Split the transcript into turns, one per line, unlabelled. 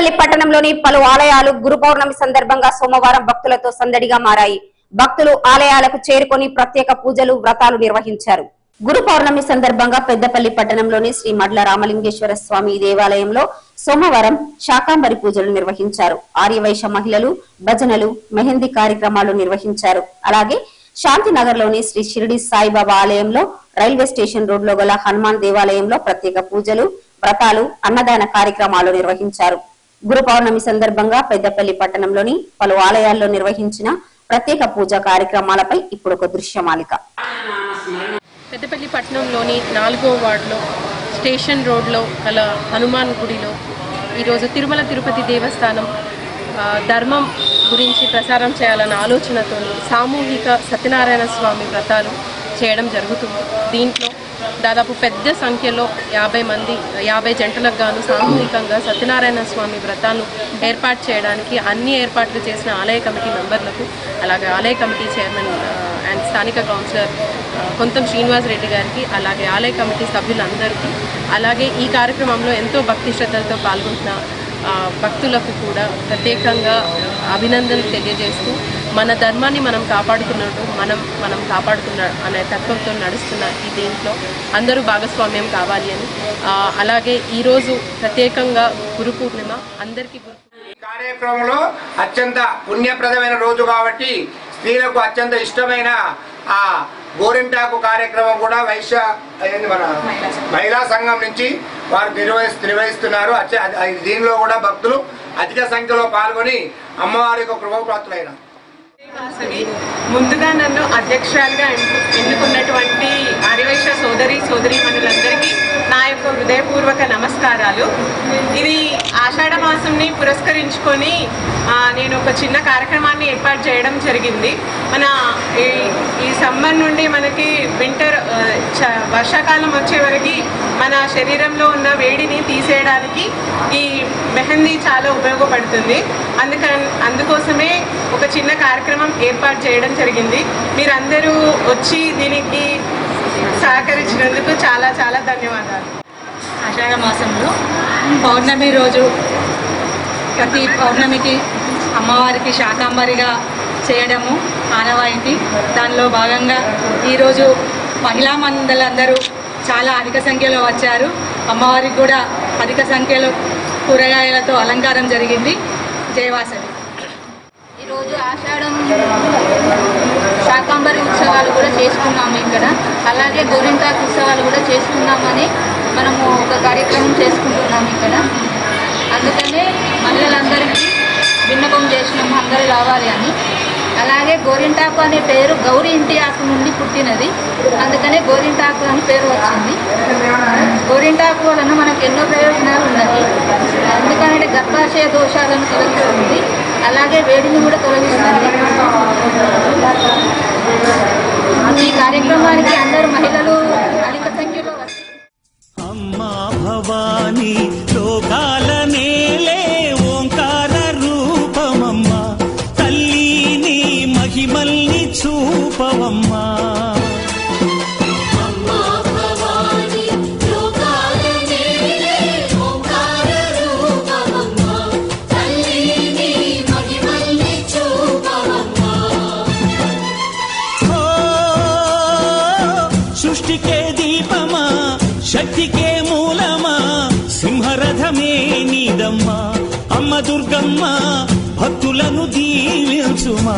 పెద్దపల్లి పట్టణంలోని పలు ఆలయాలు గురు పౌర్ణమి సందర్భంగా సోమవారం భక్తులతో సందడిగా మారాయి. భక్తులు ఆలయాలకు చేరుకొని ప్రత్యేక పూజలు వ్రతాలు నిర్వహించారు. గురు పౌర్ణమి సందర్భంగా పెద్దపల్లి పట్టణంలోని శ్రీ మడ్ల రామలింగేశ్వర స్వామి దేవాలయంలో సోమవారం శాకాంబరి పూజలు నిర్వహించారు. ఆర్యవైశ్య మహిళలు భజనలు మెహందీ కార్యక్రమాలు నిర్వహించారు. అలాగే శాంతినగర్ లోని శ్రీ షిరిడి సాయిబాబా ఆలయంలో, రైల్వే స్టేషన్ రోడ్ లో గల హనుమాన్ దేవాలయంలో ప్రత్యేక పూజలు వ్రతాలు అన్నదాన కార్యక్రమాలు నిర్వహించారు. గురు పౌర్ణమి సందర్భంగా పెద్దపల్లి పట్టణంలోని పలు ఆలయాల్లో నిర్వహించిన ప్రత్యేక పూజా కార్యక్రమాలపై ఇప్పుడు ఒక దృశ్యమాలిక.
పెద్దపల్లి పట్టణంలోని 4వ వార్డులో స్టేషన్ రోడ్లో గల హనుమాన్ గుడిలో ఈరోజు తిరుమల తిరుపతి దేవస్థానం ధర్మం గురించి ప్రసారం చేయాలన్న ఆలోచనతో సామూహిక సత్యనారాయణ స్వామి వ్రతాలు చేయడం జరుగుతుంది. దీంట్లో దాదాపు పెద్ద సంఖ్యలో 50 జంటలకు గాను సామూహికంగా సత్యనారాయణ స్వామి వ్రతాలను ఏర్పాటు చేయడానికి అన్ని ఏర్పాట్లు చేసిన ఆలయ కమిటీ మెంబర్లకు, అలాగే ఆలయ కమిటీ చైర్మన్ అండ్ స్థానిక కౌన్సిలర్ కొంతం శ్రీనివాస్ రెడ్డి గారికి, అలాగే ఆలయ కమిటీ సభ్యులందరికీ, అలాగే ఈ కార్యక్రమంలో ఎంతో భక్తి శ్రద్ధలతో పాల్గొంటున్న భక్తులకు కూడా ప్రత్యేకంగా అభినందనలు తెలియజేస్తూ మన ధర్మాన్ని మనం కాపాడుకున్నట్టు మనం కాపాడుకున్న అనే తత్వంతో నడుస్తున్న ఈ దీంట్లో అందరూ భాగస్వామ్యం కావాలి అని, అలాగే ఈరోజు ప్రత్యేకంగా గురు పూర్ణిమ అందరికీ
ఈ కార్యక్రమంలో అత్యంత పుణ్యప్రదమైన రోజు కాబట్టి స్త్రీలకు అత్యంత ఇష్టమైన ఆ గోరింటాకు కార్యక్రమం కూడా మన మహిళా సంఘం నుంచి వారు నిర్వహిస్తున్నారు. దీనిలో కూడా భక్తులు అధిక సంఖ్యలో పాల్గొని అమ్మవారి యొక్క కృపప్రాప్తులైన
ముందుగా నన్ను అధ్యక్షురాలుగా ఎన్నుకున్నటువంటి ఆర్యవైశ్య సోదరీమణులందరికీ నా యొక్క హృదయపూర్వక నమస్కారాలు. ఇది ఆషాఢ మాసంని పురస్కరించుకొని నేను ఒక చిన్న కార్యక్రమాన్ని ఏర్పాటు చేయడం జరిగింది. మన ఈ సమ్మర్ నుండి మనకి వర్షాకాలం వచ్చే వరకు మన శరీరంలో ఉన్న వేడిని తీసేయడానికి ఈ మెహందీ చాలా ఉపయోగపడుతుంది. అందుకోసమే ఒక చిన్న కార్యక్రమం ఏర్పాటు చేయడం జరిగింది. మీరందరూ వచ్చి దీనికి సహకరించినందుకు చాలా చాలా ధన్యవాదాలు.
ఆషాఢ మాసంలో పౌర్ణమి రోజు ప్రతి పౌర్ణమికి అమ్మవారికి శాకాంబరిగా చేయడము ఆనవాయితీ. దానిలో భాగంగా ఈరోజు మహిళా మండలందరూ చాలా అధిక సంఖ్యలో వచ్చారు. అమ్మవారికి కూడా అధిక సంఖ్యలో కూరగాయలతో అలంకారం జరిగింది. జయవాసవి.
ఈరోజు ఆషాఢం శాకాంబరి ఉత్సవాలు కూడా చేసుకున్నాము ఇక్కడ. అలాగే గోరింటాకు ఉత్సవాలు కూడా చేసుకుందామని మనము ఒక కార్యక్రమం చేసుకుంటున్నాము ఇక్కడ. అందుకనే మహిళలందరికీ విన్నపం చేసినాము అందరూ రావాలి అని. అలాగే గోరింటాకు అనే పేరు గౌరీ ఇంటి ఆకు నుండి పుట్టినది, అందుకనే గోరింటాకు అని పేరు వచ్చింది. గోరింటాకు వలన మనకు ఎన్నో ప్రయోజనాలు ఉన్నాయి. ఎందుకంటే గర్భాశయ దోషాలను తొలగిస్తుంది, అలాగే వేడిని కూడా తొలగిస్తుంది. ఈ కార్యక్రమానికి అందరూ మహిళలు అధిక సంఖ్యలో వచ్చి
అమ్మా భవానీ లోకాల నేలే ఓంకార రూపమమ్మా, తల్లిని మహిమల్ని చూపవమ్మా. సృష్టికే దీపమా, శక్తికే మూలమా, సింహరథమే నీదమ్మా. అమ్మ దుర్గమ్మ భక్తులను దీవించుమా.